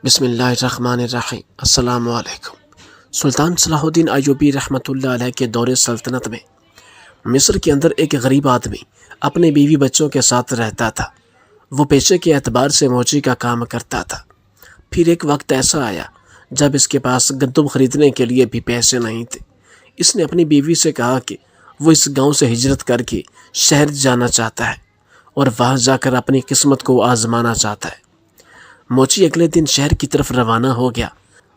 بسم اللہ الرحمن الرحیم۔ السلام علیکم۔ سلطان صلاح الدین ایوبی رحمۃ اللہ علیہ کے دور سلطنت میں مصر کے اندر ایک غریب آدمی اپنے بیوی بچوں کے ساتھ رہتا تھا۔ وہ پیشے کے اعتبار سے موچی کا کام کرتا تھا۔ پھر ایک وقت ایسا آیا جب اس کے پاس گندم خریدنے کے لیے بھی پیسے نہیں تھے۔ اس نے اپنی بیوی سے کہا کہ وہ اس گاؤں سے ہجرت کر کے شہر جانا چاہتا ہے اور وہاں جا کر اپنی قسمت کو آزمانا چاہتا ہے۔ موچی اگلے دن شہر کی طرف روانہ ہو گیا۔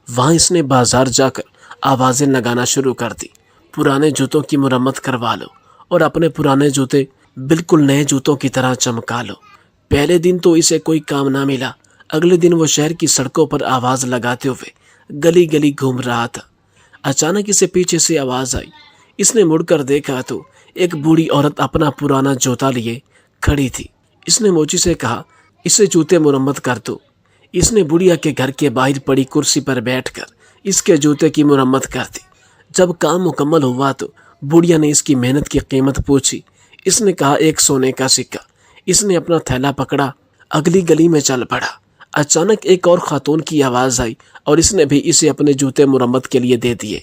وہاں اس نے بازار جا کر آوازیں لگانا شروع کر دی، پرانے جوتوں کی مرمت کروا لو اور اپنے پرانے جوتے بالکل نئے جوتوں کی طرح چمکا لو۔ پہلے دن تو اسے کوئی کام نہ ملا۔ اگلے دن وہ شہر کی سڑکوں پر آواز لگاتے ہوئے گلی گلی گھوم رہا تھا۔ اچانک اسے پیچھے سے آواز آئی۔ اس نے مڑ کر دیکھا تو ایک بوڑھی عورت اپنا پرانا جوتا لیے کھڑی تھی۔ اس نے موچی سے کہا، اسے جوتے مرمت کر دو۔ اس نے بڑھیا کے گھر کے باہر پڑی کرسی پر بیٹھ کر اس کے جوتے کی مرمت کر دی۔ جب کام مکمل ہوا تو بڑھیا نے اس کی محنت کی قیمت پوچھی۔ اس نے کہا 1 سونے کا سکہ۔ اس نے اپنا تھیلا پکڑا، اگلی گلی میں چل پڑا۔ اچانک ایک اور خاتون کی آواز آئی اور اس نے بھی اسے اپنے جوتے مرمت کے لیے دے دیے۔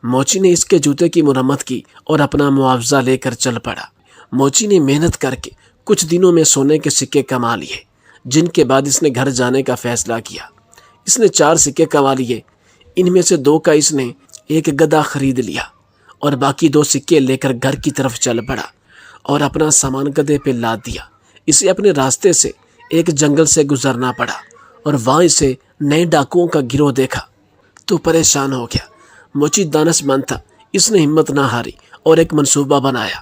موچی نے اس کے جوتے کی مرمت کی اور اپنا معاوضہ لے کر چل پڑا۔ موچی نے محنت کر کے کچھ دنوں میں سونے کے سکے کما لیے، جن کے بعد اس نے گھر جانے کا فیصلہ کیا۔ اس نے 4 سکے کما لیے۔ ان میں سے 2 کا اس نے ایک گدھا خرید لیا اور باقی 2 سکے لے کر گھر کی طرف چل پڑا اور اپنا سامان گدھے پہ لاد دیا۔ اسے اپنے راستے سے ایک جنگل سے گزرنا پڑا اور وہاں اسے نئے ڈاکوؤں کا گروہ دیکھا تو پریشان ہو گیا۔ موچی دانش مند تھا۔ اس نے ہمت نہ ہاری اور ایک منصوبہ بنایا۔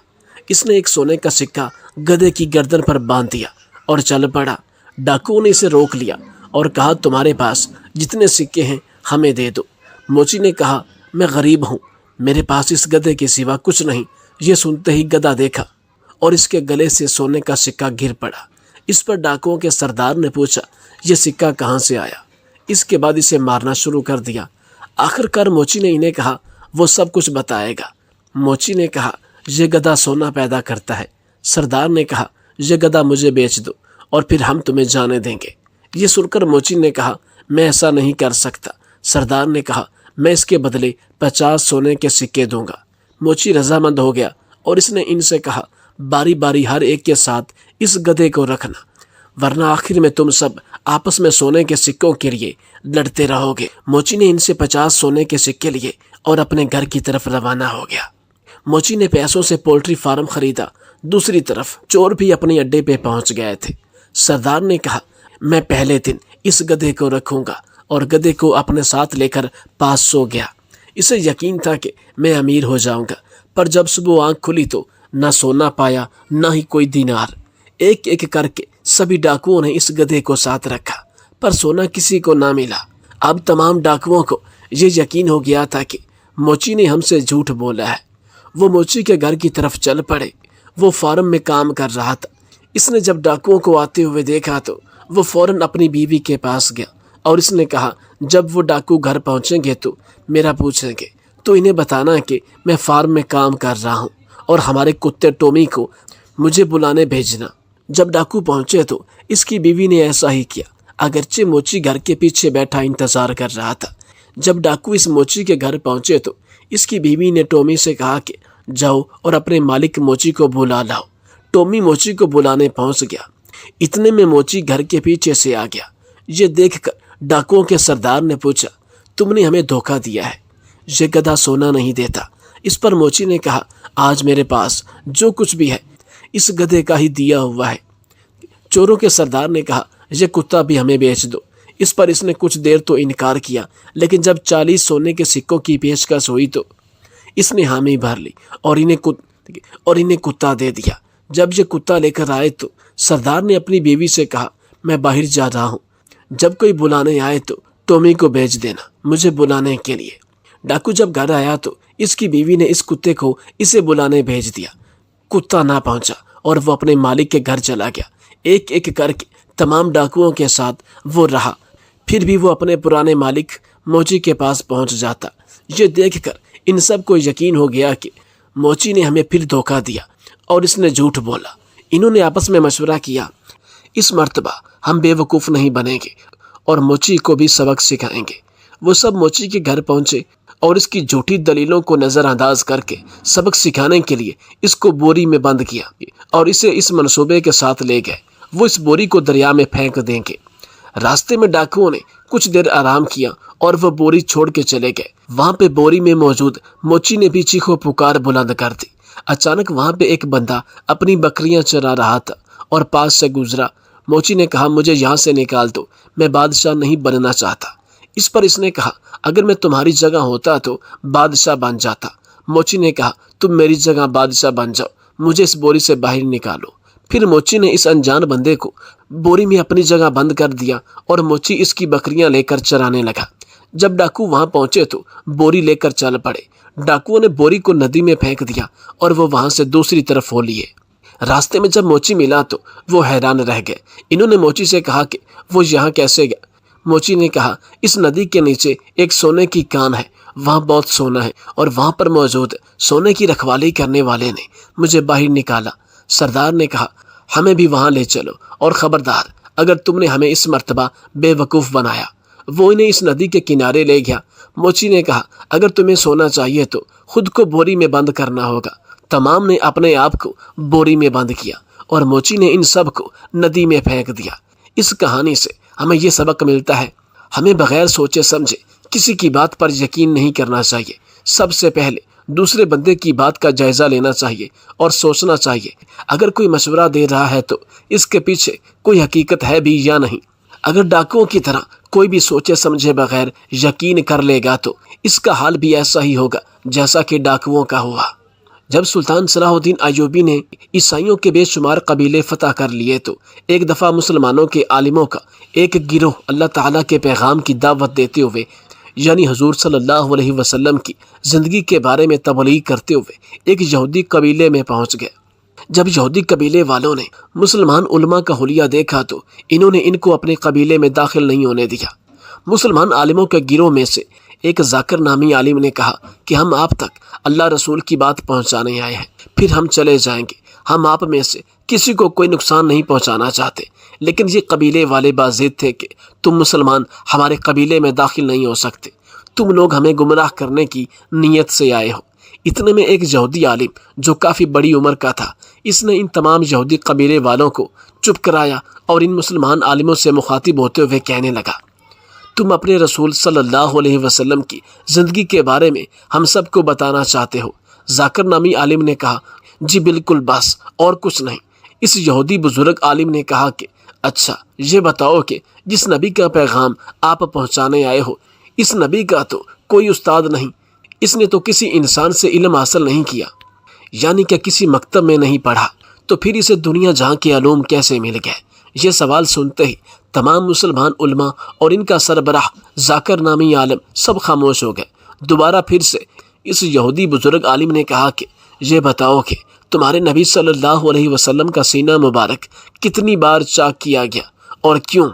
اس نے ایک سونے کا سکہ گدھے کی گردن پر باندھ دیا اور چل پڑا۔ ڈاکوؤں نے اسے روک لیا اور کہا، تمہارے پاس جتنے سکے ہیں ہمیں دے دو۔ موچی نے کہا، میں غریب ہوں، میرے پاس اس گدھے کے سوا کچھ نہیں۔ یہ سنتے ہی گدھا دیکھا اور اس کے گلے سے سونے کا سکہ گر پڑا۔ اس پر ڈاکوؤں کے سردار نے پوچھا، یہ سکہ کہاں سے آیا؟ اس کے بعد اسے مارنا شروع کر دیا۔ آخر کار موچی نے انہیں کہا وہ سب کچھ بتائے گا۔ موچی نے کہا، یہ گدھا سونا پیدا کرتا ہے۔ سردار نے کہا، یہ گدھا مجھے بیچ دو اور پھر ہم تمہیں جانے دیں گے۔ یہ سن کر موچی نے کہا، میں ایسا نہیں کر سکتا۔ سردار نے کہا، میں اس کے بدلے 50 سونے کے سکے دوں گا۔ موچی رضامند ہو گیا اور اس نے ان سے کہا، باری باری ہر ایک کے ساتھ اس گدھے کو رکھنا، ورنہ آخر میں تم سب آپس میں سونے کے سکوں کے لیے لڑتے رہو گے۔ موچی نے ان سے 50 سونے کے سکے لیے اور اپنے گھر کی طرف روانہ ہو گیا۔ موچی نے پیسوں سے پولٹری فارم خریدا۔ دوسری طرف چور بھی اپنے اڈے پہ پہنچ گئے تھے۔ سردار نے کہا، میں پہلے دن اس گدھے کو رکھوں گا، اور گدھے کو اپنے ساتھ لے کر پاس سو گیا۔ اسے یقین تھا کہ میں امیر ہو جاؤں گا، پر جب صبح آنکھ کھلی تو نہ سونا پایا نہ ہی کوئی دینار۔ ایک ایک کر کے سبھی ڈاکوؤں نے اس گدھے کو ساتھ رکھا، پر سونا کسی کو نہ ملا۔ اب تمام ڈاکوؤں کو یہ یقین ہو گیا تھا کہ موچی نے ہم سے جھوٹ بولا ہے۔ وہ موچی کے گھر کی طرف چل پڑے۔ وہ فارم میں کام کر رہا تھا۔ اس نے جب ڈاکوؤں کو آتے ہوئے دیکھا تو وہ فوراً اپنی بیوی کے پاس گیا اور اس نے کہا، جب وہ ڈاکو گھر پہنچیں گے تو میرا پوچھیں گے تو انہیں بتانا کہ میں فارم میں کام کر رہا ہوں اور ہمارے کتے ٹومی کو مجھے بلانے بھیجنا۔ جب ڈاکو پہنچے تو اس کی بیوی نے ایسا ہی کیا، اگرچہ موچی گھر کے پیچھے بیٹھا انتظار کر رہا تھا۔ جب ڈاکو اس موچی کے گھر پہنچے تو اس کی بیوی نے ٹومی سے کہا کہ جاؤ اور اپنے مالک موچی کو بلا لاؤ۔ ٹومی موچی کو بلانے پہنچ گیا۔ اتنے میں موچی گھر کے پیچھے سے آ گیا۔ یہ دیکھ کر ڈاکوؤں کے سردار نے پوچھا، تم نے ہمیں دھوکہ دیا ہے، یہ گدھا سونا نہیں دیتا۔ اس پر موچی نے کہا، آج میرے پاس جو کچھ بھی ہے اس گدھے کا ہی دیا ہوا ہے۔ چوروں کے سردار نے کہا، یہ کتا بھی ہمیں بیچ دو۔ اس پر اس نے کچھ دیر تو انکار کیا، لیکن جب 40 سونے کے سکوں کی پیشکش ہوئی تو اس نے حامی بھر لی اور انہیں کتا دے دیا۔ جب یہ کتا لے کر آئے تو سردار نے اپنی بیوی سے کہا، میں باہر جا رہا ہوں، جب کوئی بلانے آئے تو ٹومی کو بھیج دینا مجھے بلانے کے لیے۔ ڈاکو جب گھر آیا تو اس کی بیوی نے اس کتے کو اسے بلانے بھیج دیا۔ کتا نہ پہنچا اور وہ اپنے مالک کے گھر چلا گیا۔ ایک ایک کر کے تمام ڈاکوؤں کے ساتھ وہ رہا، پھر بھی وہ اپنے پرانے مالک موچی کے پاس پہنچ جاتا۔ یہ دیکھ کر ان سب کو یقین ہو گیا کہ موچی نے ہمیں پھر دھوکہ دیا اور اس نے جھوٹ بولا۔ انہوں نے آپس میں مشورہ کیا، اس مرتبہ ہم بے وقوف نہیں بنیں گے اور موچی کو بھی سبق سکھائیں گے۔ وہ سب موچی کے گھر پہنچے اور اس کی جھوٹی دلیلوں کو نظر انداز کر کے سبق سکھانے کے لیے اس کو بوری میں بند کیا اور اسے اس منصوبے کے ساتھ لے گئے وہ اس بوری کو دریا میں پھینک دیں گے۔ راستے میں ڈاکوؤں نے کچھ دیر آرام کیا اور وہ بوری چھوڑ کے چلے گئے۔ وہاں پہ بوری میں موجود موچی نے بھی چیخو پکار بلند کر دی۔ اچانک وہاں پہ ایک بندہ اپنی بکریاں چرا رہا تھا اور پاس سے گزرا۔ موچی نے کہا مجھے یہاں سے نکال دو، میں بادشاہ نہیں بننا چاہتا۔ اس پر اس نے کہا اگر میں تمہاری جگہ ہوتا تو بادشاہ بن جاتا۔ موچی نے کہا تم میری جگہ بادشاہ بن جاؤ، مجھے اس بوری سے باہر نکالو۔ پھر موچی نے اس انجان بندے کو بوری میں اپنی جگہ بند کر دیا اور موچی اس کی بکریاں لے کر چرانے لگا۔ جب ڈاکو وہاں پہنچے تو بوری لے کر چل پڑے۔ ڈاکوؤں نے بوری کو ندی میں پھینک دیا اور وہ وہاں سے دوسری طرف ہو لیے۔ راستے میں جب موچی ملا تو وہ حیران رہ گئے۔ انہوں نے موچی سے کہا کہ وہ یہاں کیسے گیا؟ موچی نے کہا اس ندی کے نیچے ایک سونے کی کان ہے، وہاں بہت سونا ہے اور وہاں پر موجود سونے کی رکھوالی کرنے والے نے مجھے باہر نکالا۔ سردار نے کہا ہمیں بھی وہاں لے چلو اور خبردار اگر تم نے ہمیں اس مرتبہ بے وقوف بنایا۔ وہ انہیں اس ندی کے کنارے لے گیا۔ موچی نے کہا اگر تمہیں سونا چاہیے تو خود کو بوری میں بند کرنا ہوگا۔ تمام نے اپنے آپ کو بوری میں بند کیا اور موچی نے ان سب کو ندی میں پھینک دیا۔ اس کہانی سے ہمیں یہ سبق ملتا ہے ہمیں بغیر سوچے سمجھے کسی کی بات پر یقین نہیں کرنا چاہیے۔ سب سے پہلے دوسرے بندے کی بات کا جائزہ لینا چاہیے اور سوچنا چاہیے اگر کوئی مشورہ دے رہا ہے تو اس کے پیچھے کوئی حقیقت ہے بھی یا نہیں۔ اگر ڈاکوؤں کی طرح کوئی بھی سوچے سمجھے بغیر یقین کر لے گا تو اس کا حال بھی ایسا ہی ہوگا جیسا کہ ڈاکوؤں کا ہوا۔ جب سلطان صلاح الدین ایوبی نے عیسائیوں کے بے شمار قبیلے فتح کر لیے تو ایک دفعہ مسلمانوں کے عالموں کا ایک گروہ اللہ تعالیٰ کے پیغام کی دعوت دیتے ہوئے یعنی حضور صلی اللہ علیہ وسلم کی زندگی کے بارے میں تبلیغ کرتے ہوئے ایک یہودی قبیلے میں پہنچ گئے۔ جب یہودی قبیلے والوں نے مسلمان علماء کا حلیہ دیکھا تو انہوں نے ان کو اپنے قبیلے میں داخل نہیں ہونے دیا۔ مسلمان عالموں کے گروہ میں سے ایک ذاکر نامی عالم نے کہا کہ ہم آپ تک اللہ رسول کی بات پہنچانے آئے ہیں، پھر ہم چلے جائیں گے۔ ہم آپ میں سے کسی کو کوئی نقصان نہیں پہنچانا چاہتے، لیکن یہ قبیلے والے باضد تھے کہ تم مسلمان ہمارے قبیلے میں داخل نہیں ہو سکتے، تم لوگ ہمیں گمراہ کرنے کی نیت سے آئے ہو۔ اتنے میں ایک یہودی عالم جو کافی بڑی عمر کا تھا، اس نے ان تمام یہودی قبیلے والوں کو چپ کرایا اور ان مسلمان عالموں سے مخاطب ہوتے ہوئے کہنے لگا تم اپنے رسول صلی اللہ علیہ وسلم کی زندگی کے بارے میں ہم سب کو بتانا چاہتے ہو؟ ذاکر نامی عالم نے کہا جی بالکل، بس اور کچھ نہیں۔ اس یہودی بزرگ عالم نے کہا کہ اچھا یہ بتاؤ کہ جس نبی کا پیغام آپ پہنچانے آئے ہو اس نبی کا تو کوئی استاد نہیں، اس نے تو کسی انسان سے علم حاصل نہیں کیا، یعنی کہ کسی مکتب میں نہیں پڑھا، تو پھر اسے دنیا جہاں کے علوم کیسے مل گئے؟ یہ سوال سنتے ہی تمام مسلمان علماء اور ان کا سربراہ ذاکر نامی عالم سب خاموش ہو گئے۔ دوبارہ پھر سے اس یہودی بزرگ عالم نے کہا کہ یہ بتاؤ کہ تمہارے نبی صلی اللہ علیہ وسلم کا سینہ مبارک کتنی بار چاک کیا گیا اور کیوں،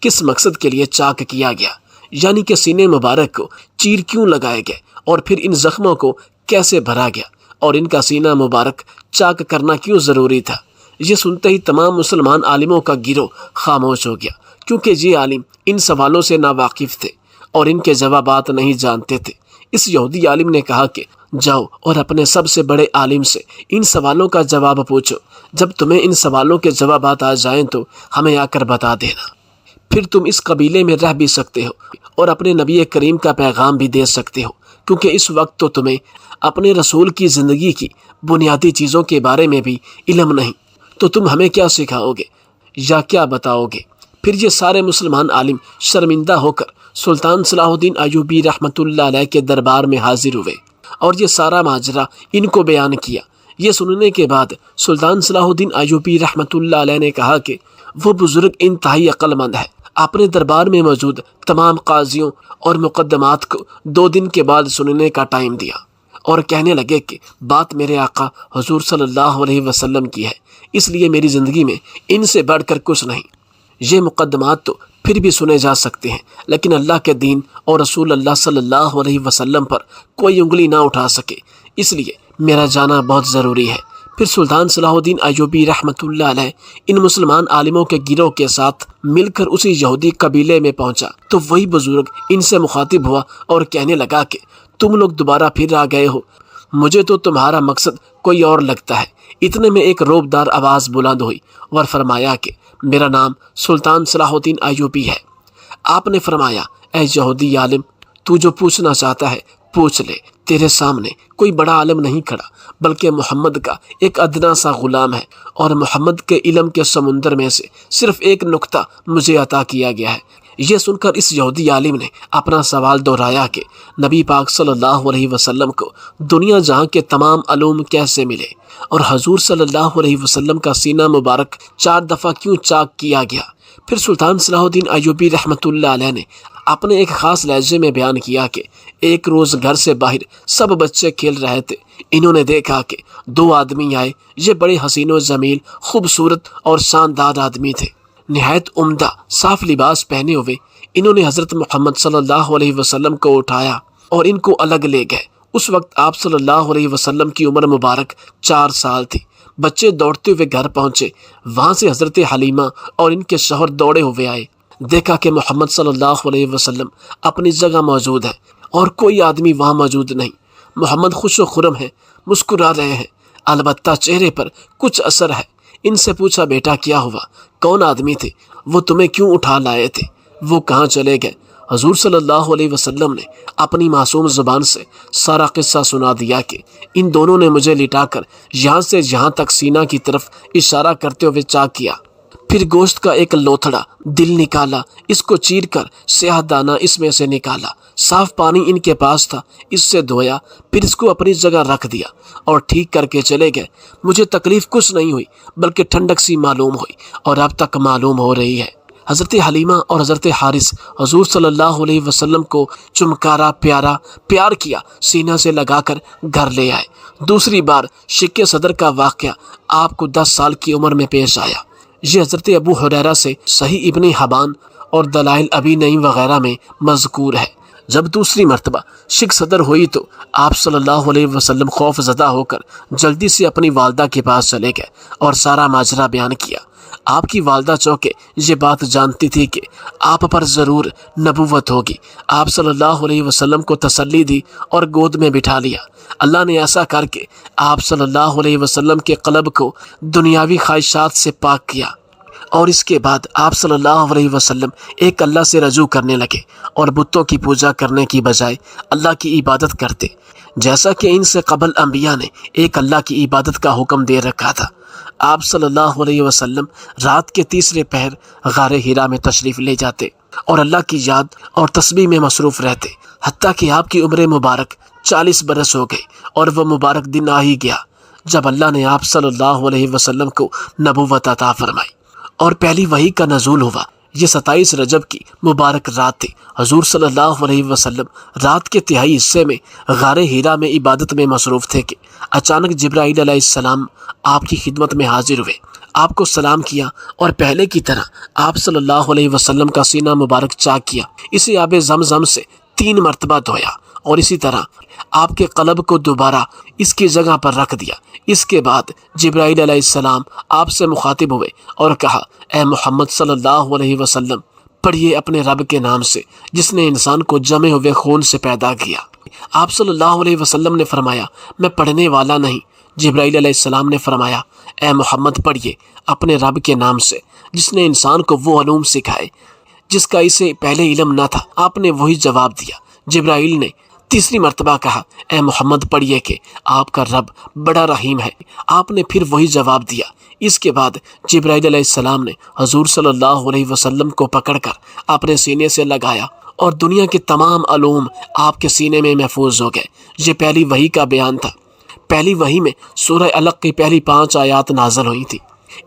کس مقصد کے لیے چاک کیا گیا، یعنی کہ سینے مبارک کو چیر کیوں لگائے گئے اور پھر ان زخموں کو کیسے بھرا گیا اور ان کا سینہ مبارک چاک کرنا کیوں ضروری تھا؟ یہ سنتے ہی تمام مسلمان عالموں کا گروہ خاموش ہو گیا، کیونکہ یہ عالم ان سوالوں سے ناواقف تھے اور ان کے جوابات نہیں جانتے تھے۔ اس یہودی عالم نے کہا کہ جاؤ اور اپنے سب سے بڑے عالم سے ان سوالوں کا جواب پوچھو، جب تمہیں ان سوالوں کے جوابات آ جائیں تو ہمیں آ کر بتا دینا، پھر تم اس قبیلے میں رہ بھی سکتے ہو اور اپنے نبی کریم کا پیغام بھی دے سکتے ہو، کیونکہ اس وقت تو تمہیں اپنے رسول کی زندگی کی بنیادی چیزوں کے بارے میں بھی علم نہیں، تو تم ہمیں کیا سکھاؤ گے یا کیا بتاؤ گے؟ پھر یہ سارے مسلمان عالم شرمندہ ہو کر سلطان صلاح الدین ایوبی رحمۃ اللہ علیہ کے دربار میں حاضر ہوئے اور یہ سارا ماجرا ان کو بیان کیا۔ یہ سننے کے بعد سلطان صلاح الدین ایوبی رحمۃ اللہ علیہ نے کہا کہ وہ بزرگ انتہائی عقل مند ہے۔ اپنے دربار میں موجود تمام قاضیوں اور مقدمات کو 2 دن کے بعد سننے کا ٹائم دیا اور کہنے لگے کہ بات میرے آقا حضور صلی اللہ علیہ وسلم کی ہے، اس لیے میری زندگی میں ان سے بڑھ کر کچھ نہیں۔ یہ مقدمات تو پھر بھی سنے جا سکتے ہیں، لیکن اللہ کے دین اور رسول اللہ صلی اللہ علیہ وسلم پر کوئی انگلی نہ اٹھا سکے، اس لیے میرا جانا بہت ضروری ہے۔ پھر سلطان صلاح الدین ایوبی رحمۃ اللہ علیہ ان مسلمان عالموں کے گروہ کے ساتھ مل کر اسی یہودی قبیلے میں پہنچا تو وہی بزرگ ان سے مخاطب ہوا اور کہنے لگا کہ تم لوگ دوبارہ پھر آ گئے ہو، مجھے تو تمہارا مقصد کوئی اور لگتا ہے۔ اتنے میں ایک روبدار آواز بلند ہوئی اور فرمایا کہ میرا نام سلطان صلاح الدین ایوبی ہے۔ آپ نے فرمایا اے یہودی عالم، تو جو پوچھنا چاہتا ہے پوچھ لے، تیرے سامنے کوئی بڑا عالم نہیں کھڑا بلکہ محمد کا ایک ادنا سا غلام ہے، اور محمد کے علم کے سمندر میں سے صرف ایک نقطہ مجھے عطا کیا گیا ہے۔ یہ سن کر اس یہودی عالم نے اپنا سوال دہرایا کہ نبی پاک صلی اللہ علیہ وسلم کو دنیا جہاں کے تمام علوم کیسے ملے، اور حضور صلی اللہ علیہ وسلم کا سینہ مبارک 4 دفعہ کیوں چاک کیا گیا؟ پھر سلطان صلاح الدین ایوبی رحمۃ اللہ علیہ نے اپنے ایک خاص لہجے میں بیان کیا کہ ایک روز گھر سے باہر سب بچے کھیل رہے تھے، انہوں نے دیکھا کہ 2 آدمی آئے، یہ بڑے حسین و جمیل، خوبصورت اور شاندار آدمی تھے، نہایت عمدہ صاف لباس پہنے ہوئے۔ انہوں نے حضرت محمد صلی اللہ علیہ وسلم کو اٹھایا اور ان کو الگ لے گئے۔ اس وقت آپ صلی اللہ علیہ وسلم کی عمر مبارک 4 سال تھی۔ بچے دوڑتے ہوئے گھر پہنچے، وہاں سے حضرت حلیمہ اور ان کے شوہر دوڑے ہوئے آئے، دیکھا کہ محمد صلی اللہ علیہ وسلم اپنی جگہ موجود ہے اور کوئی آدمی وہاں موجود نہیں۔ محمد خوش و خرم ہے، مسکرا رہے ہیں، البتہ چہرے پر کچھ اثر ہے۔ ان سے پوچھا بیٹا کیا ہوا، کون آدمی تھے، وہ تمہیں کیوں اٹھا لائے تھے، وہ کہاں چلے گئے؟ حضور صلی اللہ علیہ وسلم نے اپنی معصوم زبان سے سارا قصہ سنا دیا کہ ان دونوں نے مجھے لٹا کر یہاں سے یہاں تک سینہ کی طرف اشارہ کرتے ہوئے چاک کیا، پھر گوشت کا ایک لوتھڑا دل نکالا، اس کو چیر کر سیاہ دانہ اس میں سے نکالا، صاف پانی ان کے پاس تھا، اس سے دھویا، پھر اس کو اپنی جگہ رکھ دیا اور ٹھیک کر کے چلے گئے۔ مجھے تکلیف کچھ نہیں ہوئی بلکہ ٹھنڈک سی معلوم ہوئی اور اب تک معلوم ہو رہی ہے۔ حضرت حلیمہ اور حضرت حارث حضور صلی اللہ علیہ وسلم کو چمکارا، پیار کیا، سینہ سے لگا کر گھر لے آئے۔ دوسری بار شق صدر کا واقعہ آپ کو 10 سال کی عمر میں پیش آیا۔ یہ حضرت ابو ہریرہ سے صحیح ابن حبان اور دلائل ابی نعیم وغیرہ میں مذکور ہے۔ جب دوسری مرتبہ شق صدر ہوئی تو آپ صلی اللہ علیہ وسلم خوف زدہ ہو کر جلدی سے اپنی والدہ کے پاس چلے گئے اور سارا ماجرا بیان کیا۔ آپ کی والدہ چونکہ یہ بات جانتی تھی کہ آپ پر ضرور نبوت ہوگی، آپ صلی اللہ علیہ وسلم کو تسلی دی اور گود میں بٹھا لیا۔ اللہ نے ایسا کر کے آپ صلی اللہ علیہ وسلم کے قلب کو دنیاوی خواہشات سے پاک کیا، اور اس کے بعد آپ صلی اللہ علیہ وسلم ایک اللہ سے رجوع کرنے لگے اور بتوں کی پوجا کرنے کی بجائے اللہ کی عبادت کرتے، جیسا کہ ان سے قبل انبیاء نے ایک اللہ کی عبادت کا حکم دے رکھا تھا۔ آپ صلی اللہ علیہ وسلم رات کے تیسرے پہر غار حرا میں تشریف لے جاتے اور اللہ کی یاد اور تسبیح میں مصروف رہتے، حتیٰ کہ آپ کی عمر مبارک 40 برس ہو گئی اور وہ مبارک دن آ ہی گیا جب اللہ نے آپ صلی اللہ علیہ وسلم کو نبوت عطا فرمائی اور پہلی وحی کا نزول ہوا۔ یہ 27 رجب کی مبارک رات تھی۔ حضور صلی اللہ علیہ وسلم رات کے تہائی حصے میں غار حرا میں عبادت میں مصروف تھے کہ اچانک جبرائیل علیہ السلام آپ کی خدمت میں حاضر ہوئے، آپ کو سلام کیا اور پہلے کی طرح آپ صلی اللہ علیہ وسلم کا سینہ مبارک چاک کیا، اسے آب زمزم سے 3 مرتبہ دھویا اور اسی طرح آپ کے قلب کو دوبارہ اس کی جگہ پر رکھ دیا۔ اس کے بعد جبرائیل علیہ السلام آپ سے مخاطب ہوئے اور کہا اے محمد صلی اللہ علیہ وسلم، پڑھیے اپنے رب کے نام سے جس نے انسان کو جمے ہوئے خون سے پیدا کیا۔ آپ صلی اللہ علیہ وسلم نے فرمایا میں پڑھنے والا نہیں۔ جبرائیل علیہ السلام نے فرمایا اے محمد پڑھیے اپنے رب کے نام سے جس نے انسان کو وہ علوم سکھائے جس کا اسے پہلے علم نہ تھا۔ آپ نے وہی جواب دیا۔ جبرائیل نے تیسری مرتبہ کہا اے محمد پڑھیے کہ آپ کا رب بڑا رحیم ہے۔ آپ نے پھر وہی جواب دیا۔ اس کے بعد جبرائیل علیہ السلام نے حضور صلی اللہ علیہ وسلم کو پکڑ کر اپنے سینے سے لگایا اور دنیا کے تمام علوم آپ کے سینے میں محفوظ ہو گئے۔ یہ پہلی وحی کا بیان تھا۔ پہلی وحی میں سورہ علق کی پہلی 5 آیات نازل ہوئی تھی۔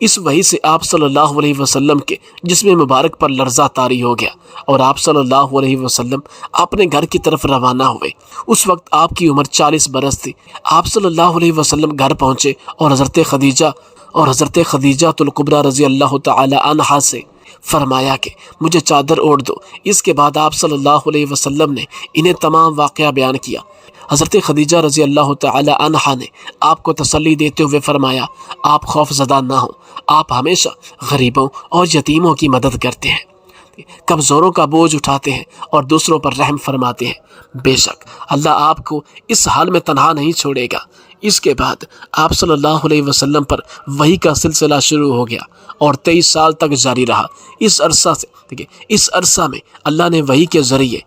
اس وحی سے آپ صلی اللہ علیہ وسلم کے جسم مبارک پر لرزہ طاری ہو گیا اور آپ صلی اللہ علیہ وسلم اپنے گھر کی طرف روانہ ہوئے۔ اس وقت آپ کی عمر 40 برس تھی۔ آپ صلی اللہ علیہ وسلم گھر پہنچے اور حضرت خدیجہ الکبریٰ رضی اللہ تعالی عنہا سے فرمایا کہ مجھے چادر اوڑھ دو۔ اس کے بعد آپ صلی اللہ علیہ وسلم نے انہیں تمام واقعہ بیان کیا۔ حضرت خدیجہ رضی اللہ تعالی عنہا نے آپ کو تسلی دیتے ہوئے فرمایا، آپ خوف زدہ نہ ہوں، آپ ہمیشہ غریبوں اور یتیموں کی مدد کرتے ہیں، کمزوروں کا بوجھ اٹھاتے ہیں اور دوسروں پر رحم فرماتے ہیں۔ بے شک اللہ آپ کو اس حال میں تنہا نہیں چھوڑے گا۔ اس کے بعد آپ صلی اللہ علیہ وسلم پر وحی کا سلسلہ شروع ہو گیا اور 23 سال تک جاری رہا۔ اس عرصہ میں اللہ نے وحی کے ذریعے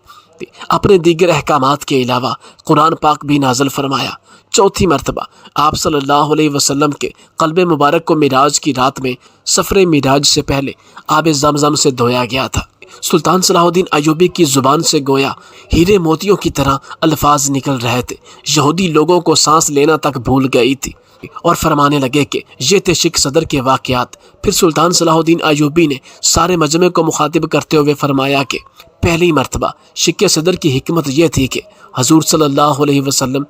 اپنے دیگر احکامات کے علاوہ قرآن پاک بھی نازل فرمایا۔ چوتھی مرتبہ آپ صلی اللہ علیہ وسلم کے قلب مبارک کو معراج کی رات میں سفر معراج سے پہلے آب زمزم سے دھویا گیا تھا۔ سلطان صلاح الدین ایوبی کی زبان سے گویا ہیرے موتیوں کی طرح الفاظ نکل رہے تھے۔ یہودی لوگوں کو سانس لینا تک بھول گئی تھی اور فرمانے لگے کہ یہ تھے شک صدر کے واقعات۔ پھر سلطان صلاح الدین ایوبی نے سارے مجمع کو مخاطب کرتے ہوئے فرمایا کہ پہلی مرتبہ شک صدر کی حکمت یہ تھی کہ حضور صلی اللہ علیہ وسلم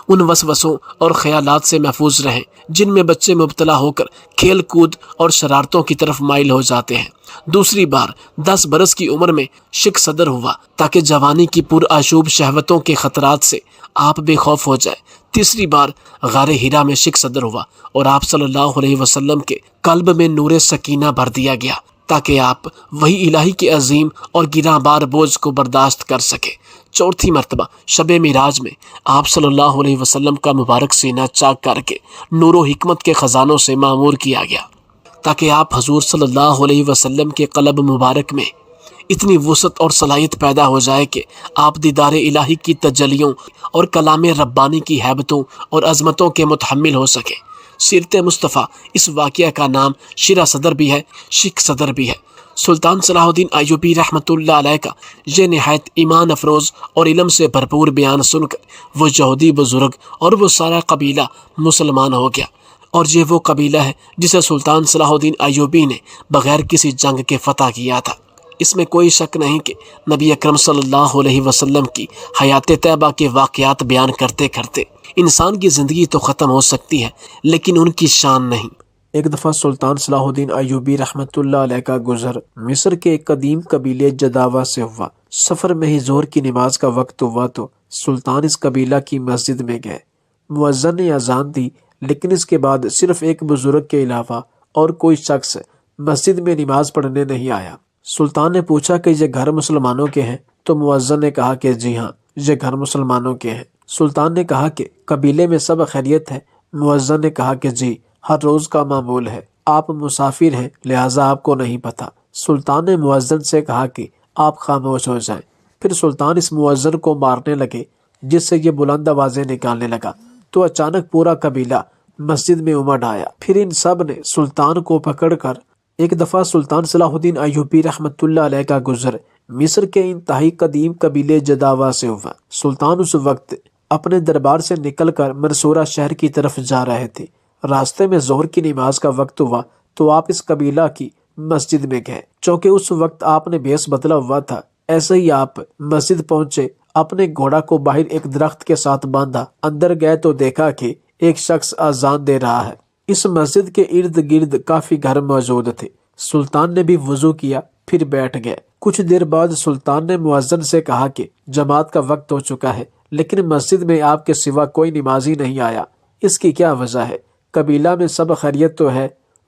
ان وسوسوں اور خیالات سے محفوظ رہیں جن میں بچے مبتلا ہو کر کھیل کود اور شرارتوں کی طرف مائل ہو جاتے ہیں۔ دوسری بار 10 برس کی عمر میں شک صدر ہوا تاکہ جوانی کی پرآشوب شہوتوں کے خطرات سے آپ بے خوف ہو جائے۔ تیسری بار غار ہیرا میں شک صدر ہوا اور آپ صلی اللہ علیہ وسلم کے قلب میں نور سکینہ بھر دیا گیا تاکہ آپ وہی الہی کے عظیم اور گراں بار بوجھ کو برداشت کر سکے۔ چوتھی مرتبہ شب معراج میں آپ صلی اللہ علیہ وسلم کا مبارک سینہ چاک کر کے نور و حکمت کے خزانوں سے معمور کیا گیا تاکہ آپ حضور صلی اللہ علیہ وسلم کے قلب مبارک میں اتنی وسعت اور صلاحیت پیدا ہو جائے کہ آپ دیدار الہی کی تجلیوں اور کلام ربانی کی ہیبتوں اور عظمتوں کے متحمل ہو سکے۔ سیرت مصطفیٰ اس واقعہ کا نام شرح صدر بھی ہے، شک صدر بھی ہے۔ سلطان صلاح الدین ایوبی رحمۃ اللہ علیہ کا یہ نہایت ایمان افروز اور علم سے بھرپور بیان سن کر وہ یہودی بزرگ اور وہ سارا قبیلہ مسلمان ہو گیا، اور یہ وہ قبیلہ ہے جسے سلطان صلاح الدین ایوبی نے بغیر کسی جنگ کے فتح کیا تھا۔ اس میں کوئی شک نہیں کہ نبی اکرم صلی اللہ علیہ وسلم کی حیات طیبہ کے واقعات بیان کرتے کرتے انسان کی زندگی تو ختم ہو سکتی ہے لیکن ان کی شان نہیں۔ ایک دفعہ سلطان صلاح الدین ایوبی رحمۃ اللہ علیہ کا گزر مصر کے ایک قدیم قبیلے جداوا سے ہوا۔ سفر میں ہی ظہر کی نماز کا وقت ہوا تو سلطان اس قبیلہ کی مسجد میں گئے۔ مؤذن نے اذان دی لیکن اس کے بعد صرف ایک بزرگ کے علاوہ اور کوئی شخص مسجد میں نماز پڑھنے نہیں آیا۔ سلطان نے پوچھا کہ یہ گھر مسلمانوں کے ہیں؟ تو مؤذن نے کہا کہ جی ہاں، یہ گھر مسلمانوں کے ہیں۔ سلطان نے کہا کہ قبیلے میں سب خیریت ہے؟ مؤذن نے کہا کہ جی، ہر روز کا معمول ہے، آپ مسافر ہیں لہٰذا آپ کو نہیں پتہ۔ سلطان نے مؤذن سے کہا کہ آپ خاموش ہو جائیں۔ پھر سلطان اس مؤذن کو مارنے لگے جس سے یہ بلند آوازیں نکالنے لگا تو اچانک پورا قبیلہ مسجد میں امڑ آیا۔ پھر ان سب نے سلطان کو پکڑ کر ایک دفعہ سلطان صلاح الدین ایوبی رحمۃ اللہ علیہ کا گزر مصر کے انتہائی قدیم قبیلے جداوا سے ہوا۔ سلطان اس وقت اپنے دربار سے نکل کر منصورہ شہر کی طرف جا رہے تھے۔ راستے میں ظہر کی نماز کا وقت ہوا تو آپ اس قبیلہ کی مسجد میں گئے۔ چونکہ اس وقت آپ نے بیس بدلا ہوا تھا، ایسے ہی آپ مسجد پہنچے، اپنے گھوڑا کو باہر ایک درخت کے ساتھ باندھا، اندر گئے تو دیکھا کہ ایک شخص اذان دے رہا ہے۔ اس مسجد کے ارد گرد کافی گھر موجود تھے۔ سلطان نے بھی وضو کیا، پھر بیٹھ گئے۔ کچھ دیر بعد سلطان نے مؤذن سے کہا کہ جماعت کا وقت ہو چکا ہے لیکن مسجد میں آپ کے سوا کوئی نمازی نہیں آیا، اس کی کیا وجہ ہے؟ قبیلہ میں سب خیریت تو ہے؟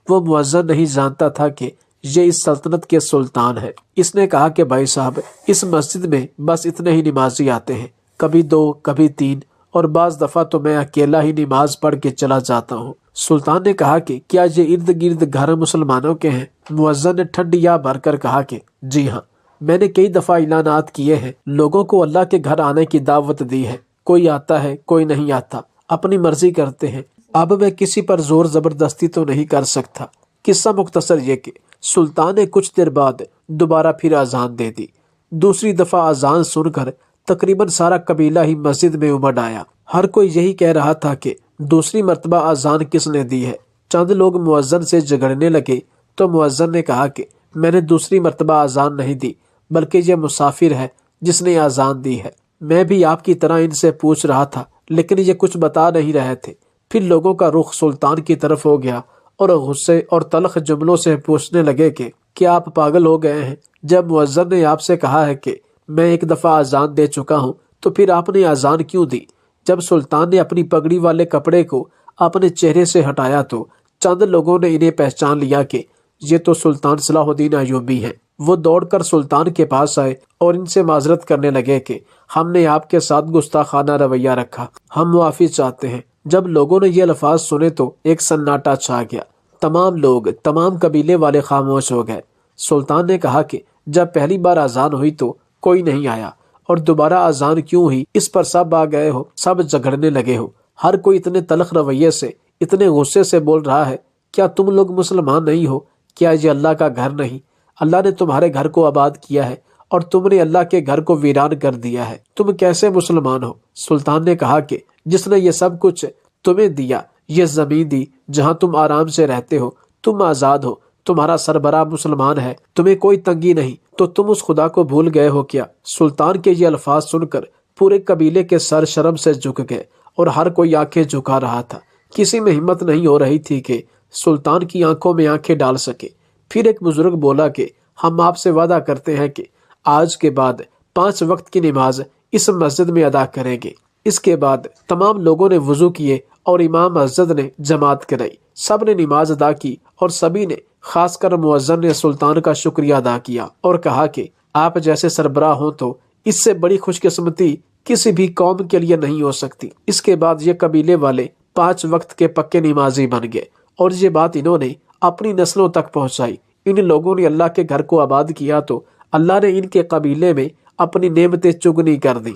وہ مؤذن نہیں جانتا تھا کہ یہ اس سلطنت کے سلطان ہے۔ اس نے کہا کہ بھائی صاحب، اس مسجد میں بس اتنے ہی نمازی آتے ہیں، کبھی 2 کبھی 3 اور بعض دفعہ تو میں اکیلا ہی نماز پڑھ کے چلا جاتا ہوں۔ سلطان نے کہا کہ کیا یہ ارد گرد گھر مسلمانوں کے ہیں؟ مؤذن نے ٹھنڈیا بھر کر کہا کہ جی ہاں، میں نے کئی دفعہ اعلانات کیے ہیں، لوگوں کو اللہ کے گھر آنے کی دعوت دی ہے، کوئی آتا ہے کوئی نہیں آتا، اپنی مرضی کرتے ہیں، اب میں کسی پر زور زبردستی تو نہیں کر سکتا۔ قصہ مختصر یہ کہ سلطان نے کچھ دیر بعد دوبارہ پھر اذان دے دی۔ دوسری دفعہ اذان سن کر تقریباً سارا قبیلہ ہی مسجد میں امڑ آیا۔ ہر کوئی یہی کہہ رہا تھا کہ دوسری مرتبہ اذان کس نے دی ہے۔ چند لوگ مؤذن سے جھگڑنے لگے تو مؤذن نے کہا کہ میں نے دوسری مرتبہ اذان نہیں دی بلکہ یہ مسافر ہے جس نے اذان دی ہے۔ میں بھی آپ کی طرح ان سے پوچھ رہا تھا لیکن یہ کچھ بتا نہیں رہے تھے۔ پھر لوگوں کا رخ سلطان کی طرف ہو گیا اور غصے اور تلخ جملوں سے پوچھنے لگے کہ کیا آپ پاگل ہو گئے ہیں؟ جب مؤذن نے آپ سے کہا ہے کہ میں ایک دفعہ اذان دے چکا ہوں تو پھر آپ نے اذان کیوں دی؟ جب سلطان نے اپنی پگڑی والے کپڑے کو اپنے چہرے سے ہٹایا تو چند لوگوں نے انہیں پہچان لیا کہ یہ تو سلطان صلاح الدین ایوبی ہیں۔ وہ دوڑ کر سلطان کے پاس آئے اور ان سے معذرت کرنے لگے کہ ہم نے آپ کے ساتھ گستاخانہ رویہ رکھا، ہم معافی چاہتے ہیں۔ جب لوگوں نے یہ الفاظ سنے تو ایک سناٹا چھا گیا، تمام لوگ، تمام قبیلے والے خاموش ہو گئے۔ سلطان نے کہا کہ جب پہلی بار اذان ہوئی تو کوئی نہیں آیا، اور دوبارہ اذان کیوں ہوئی اس پر سب آ گئے ہو، سب جھگڑنے لگے ہو، ہر کوئی اتنے تلخ رویے سے، اتنے غصے سے بول رہا ہے۔ کیا تم لوگ مسلمان نہیں ہو؟ کیا یہ اللہ کا گھر نہیں؟ اللہ نے تمہارے گھر کو آباد کیا ہے اور تم نے اللہ کے گھر کو ویران کر دیا ہے، تم کیسے مسلمان ہو؟ سلطان نے کہا کہ جس نے یہ سب کچھ تمہیں دیا، یہ زمین دی جہاں تم آرام سے رہتے ہو، تم آزاد ہو، تمہارا سربراہ مسلمان ہے، تمہیں کوئی تنگی نہیں، تو تم اس خدا کو بھول گئے ہو کیا؟ سلطان کے یہ الفاظ سن کر پورے قبیلے کے سر شرم سے جھک گئے اور ہر کوئی آنکھیں جھکا رہا تھا۔ کسی میں ہمت نہیں ہو رہی تھی کہ سلطان کی آنکھوں میں آنکھیں ڈال سکے۔ پھر ایک بزرگ بولا کہ ہم آپ سے وعدہ کرتے ہیں کہ آج کے بعد 5 وقت کی نماز اس مسجد میں ادا کریں گے۔ اس کے بعد تمام لوگوں نے وضو کیے اور امام مسجد نے جماعت کرائی، سب نے نماز ادا کی اور سبھی نے، خاص کر مؤذن نے سلطان کا شکریہ ادا کیا اور کہا کہ آپ جیسے سربراہ ہوں تو اس سے بڑی خوش قسمتی کسی بھی قوم کے لیے نہیں ہو سکتی۔ اس کے بعد یہ قبیلے والے 5 وقت کے پکے نمازی بن گئے اور یہ بات انہوں نے اپنی نسلوں تک پہنچائی۔ ان لوگوں نے اللہ کے گھر کو آباد کیا تو اللہ نے ان کے قبیلے میں اپنی نعمتیں چگنی کر دی۔